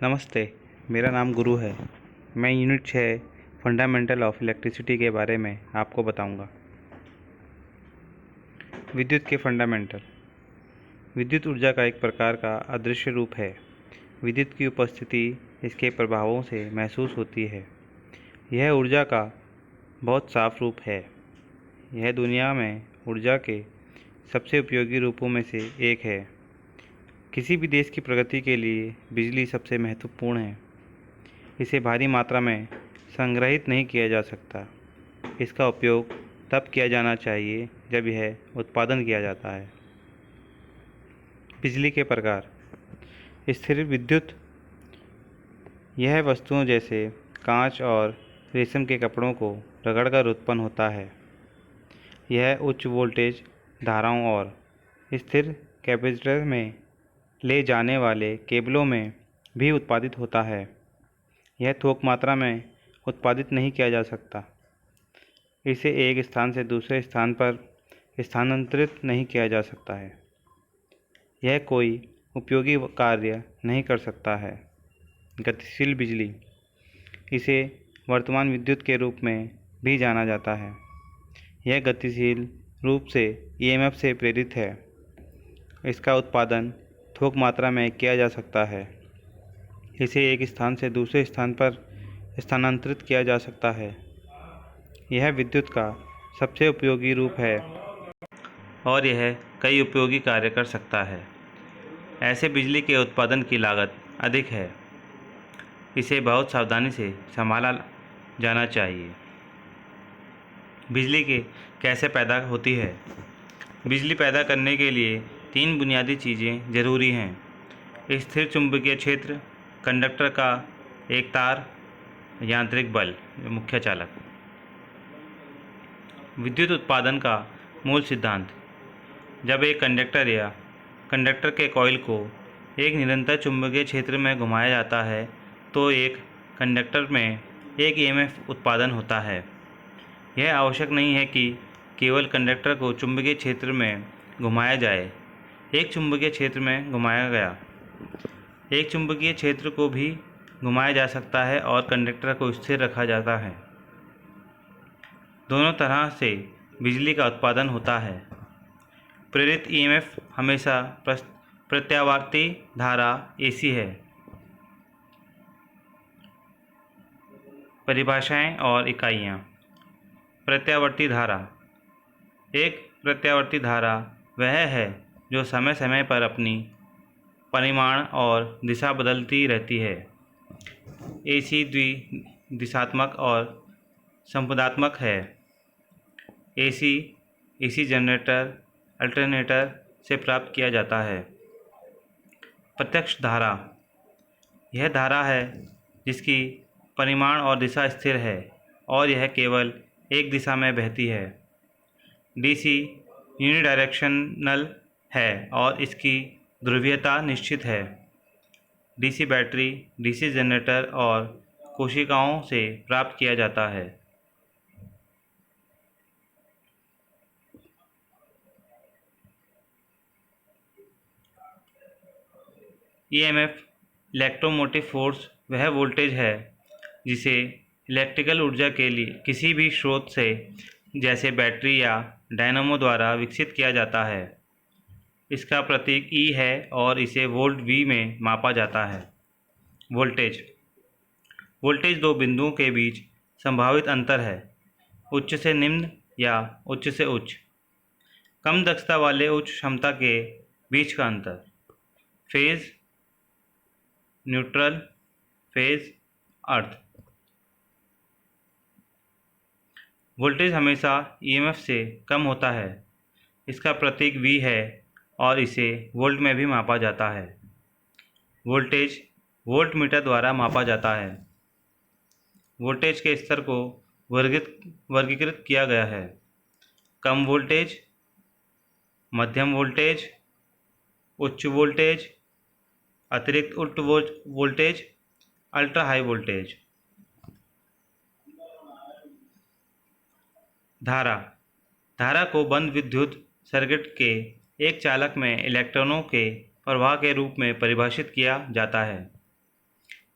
नमस्ते, मेरा नाम गुरु है। मैं यूनिट 6 फंडामेंटल ऑफ इलेक्ट्रिसिटी के बारे में आपको बताऊंगा। विद्युत के फंडामेंटल। विद्युत ऊर्जा का एक प्रकार का अदृश्य रूप है। विद्युत की उपस्थिति इसके प्रभावों से महसूस होती है। यह ऊर्जा का बहुत साफ रूप है। यह दुनिया में ऊर्जा के सबसे उपयोगी रूपों में से एक है। किसी भी देश की प्रगति के लिए बिजली सबसे महत्वपूर्ण है। इसे भारी मात्रा में संग्रहित नहीं किया जा सकता। इसका उपयोग तब किया जाना चाहिए जब यह उत्पादन किया जाता है। बिजली के प्रकार। स्थिर विद्युत। यह वस्तुओं जैसे कांच और रेशम के कपड़ों को रगड़कर उत्पन्न होता है। यह उच्च वोल्टेज धाराओं और स्थिर कैपेसिटर में ले जाने वाले केबलों में भी उत्पादित होता है। यह थोक मात्रा में उत्पादित नहीं किया जा सकता। इसे एक स्थान से दूसरे स्थान पर स्थानांतरित नहीं किया जा सकता है। यह कोई उपयोगी कार्य नहीं कर सकता है। गतिशील बिजली। इसे वर्तमान विद्युत के रूप में भी जाना जाता है। यह गतिशील रूप से ईएमएफ से प्रेरित है। इसका उत्पादन थोक मात्रा में किया जा सकता है। इसे एक स्थान से दूसरे स्थान पर स्थानांतरित किया जा सकता है। यह विद्युत का सबसे उपयोगी रूप है और यह कई उपयोगी कार्य कर सकता है। ऐसे बिजली के उत्पादन की लागत अधिक है। इसे बहुत सावधानी से संभाला जाना चाहिए। बिजली के कैसे पैदा होती है? बिजली पैदा करने के लिए 3 बुनियादी चीज़ें ज़रूरी हैं: स्थिर चुंबकीय क्षेत्र, कंडक्टर का एक तार, यांत्रिक बल मुख्य चालक। विद्युत उत्पादन का मूल सिद्धांत। जब एक कंडक्टर या कंडक्टर के कॉइल को एक निरंतर चुंबकीय क्षेत्र में घुमाया जाता है तो एक कंडक्टर में एक ईएमएफ उत्पादन होता है। यह आवश्यक नहीं है कि केवल कंडक्टर को चुंबकीय क्षेत्र में घुमाया जाए। एक चुंबकीय क्षेत्र में घुमाया गया एक चुंबकीय क्षेत्र को भी घुमाया जा सकता है और कंडक्टर को स्थिर रखा जाता है। दोनों तरह से बिजली का उत्पादन होता है। प्रेरित ईएमएफ हमेशा प्रत्यावर्ती धारा एसी है। परिभाषाएं और इकाइयाँ। प्रत्यावर्ती धारा। एक प्रत्यावर्ती धारा वह है जो समय समय पर अपनी परिमाण और दिशा बदलती रहती है। एसी द्विदिशात्मक और संपदात्मक है। एसी जनरेटर अल्टरनेटर से प्राप्त किया जाता है। प्रत्यक्ष धारा। यह धारा है जिसकी परिमाण और दिशा स्थिर है और यह केवल एक दिशा में बहती है। डीसी यूनिडायरेक्शनल है और इसकी ध्रुवीयता निश्चित है। डीसी बैटरी, डीसी जनरेटर और कोशिकाओं से प्राप्त किया जाता है। ईएमएफ इलेक्ट्रोमोटिव फोर्स वह वोल्टेज है जिसे इलेक्ट्रिकल ऊर्जा के लिए किसी भी स्रोत से जैसे बैटरी या डायनामो द्वारा विकसित किया जाता है। इसका प्रतीक ई है और इसे वोल्ट वी में मापा जाता है। वोल्टेज। वोल्टेज दो बिंदुओं के बीच संभावित अंतर है, उच्च से निम्न या उच्च से उच्च। कम दक्षता वाले उच्च क्षमता के बीच का अंतर। फेज, न्यूट्रल, फेज, अर्थ। वोल्टेज हमेशा ईएमएफ से कम होता है। इसका प्रतीक वी है और इसे वोल्ट में भी मापा जाता है। वोल्टेज वोल्टमीटर द्वारा मापा जाता है। वोल्टेज के स्तर को वर्गीकृत किया गया है: कम वोल्टेज, मध्यम वोल्टेज, उच्च वोल्टेज, अतिरिक्त उच्च वोल्टेज, अल्ट्रा हाई वोल्टेज। धारा को बंद विद्युत सर्किट के एक चालक में इलेक्ट्रॉनों के प्रवाह के रूप में परिभाषित किया जाता है।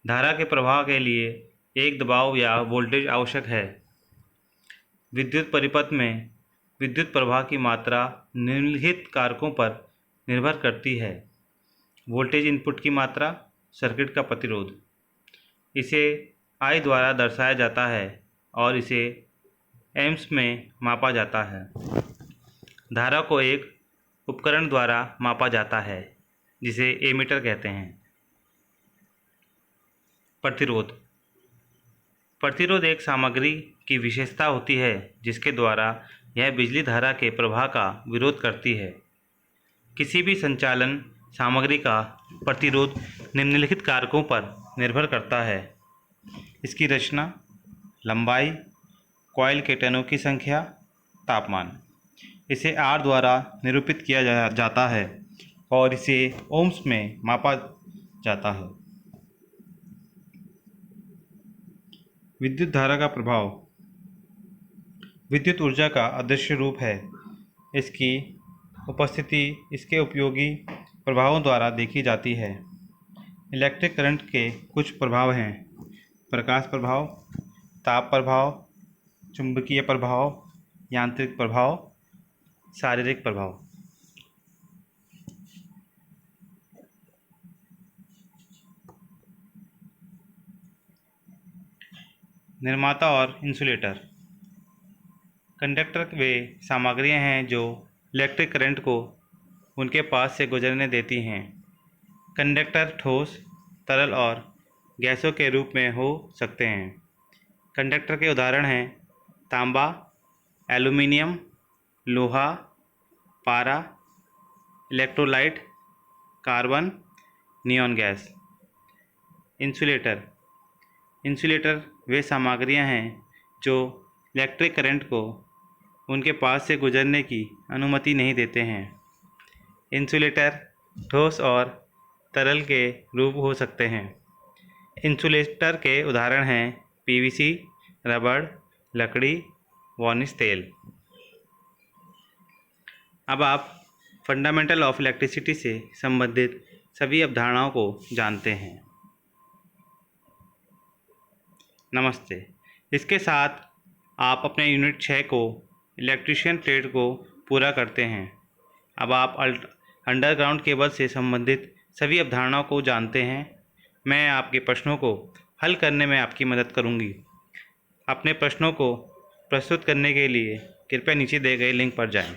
धारा के प्रवाह के लिए एक दबाव या वोल्टेज आवश्यक है। विद्युत परिपथ में विद्युत प्रवाह की मात्रा निम्नलिखित कारकों पर निर्भर करती है। वोल्टेज इनपुट की मात्रा, सर्किट का प्रतिरोध। इसे I द्वारा दर्शाया जाता है और इसे एम्प्स में मापा जाता है। धारा को एक उपकरण द्वारा मापा जाता है जिसे एमीटर कहते हैं। प्रतिरोध। प्रतिरोध एक सामग्री की विशेषता होती है जिसके द्वारा यह बिजली धारा के प्रवाह का विरोध करती है। किसी भी संचालन सामग्री का प्रतिरोध निम्नलिखित कारकों पर निर्भर करता है। इसकी रचना, लंबाई, कॉइल के टर्नों की संख्या, तापमान। इसे R द्वारा निरूपित किया जाता है और इसे ओम्स में मापा जाता है। विद्युत धारा का प्रभाव। विद्युत ऊर्जा का अदृश्य रूप है। इसकी उपस्थिति इसके उपयोगी प्रभावों द्वारा देखी जाती है। इलेक्ट्रिक करंट के कुछ प्रभाव हैं: प्रकाश प्रभाव, ताप प्रभाव, चुंबकीय प्रभाव, यांत्रिक प्रभाव, शारीरिक प्रभाव। निर्माता और इंसुलेटर। कंडक्टर वे सामग्रियां हैं जो इलेक्ट्रिक करंट को उनके पास से गुजरने देती हैं। कंडक्टर ठोस, तरल और गैसों के रूप में हो सकते हैं। कंडक्टर के उदाहरण हैं तांबा, एल्यूमीनियम, लोहा, पारा, electrolyte, carbon, neon gas. Insulator. Insulator वे सामग्रियां हैं जो इलेक्ट्रिक करंट को उनके पास से गुजरने की अनुमति नहीं देते हैं। इंसुलेटर ठोस और तरल के रूप हो सकते हैं। इंसुलेटर के उदाहरण हैं पीवीसी, रबड़, लकड़ी, वार्निश तेल। अब आप फंडामेंटल ऑफ इलेक्ट्रिसिटी से संबंधित सभी अवधारणाओं को जानते हैं। नमस्ते। इसके साथ आप अपने यूनिट 6 को इलेक्ट्रीशियन ट्रेड को पूरा करते हैं। अब आप अंडरग्राउंड केबल से संबंधित सभी अवधारणाओं को जानते हैं। मैं आपके प्रश्नों को हल करने में आपकी मदद करूंगी। अपने प्रश्नों को प्रस्तुत करने के लिए कृपया नीचे दिए गए लिंक पर जाएं।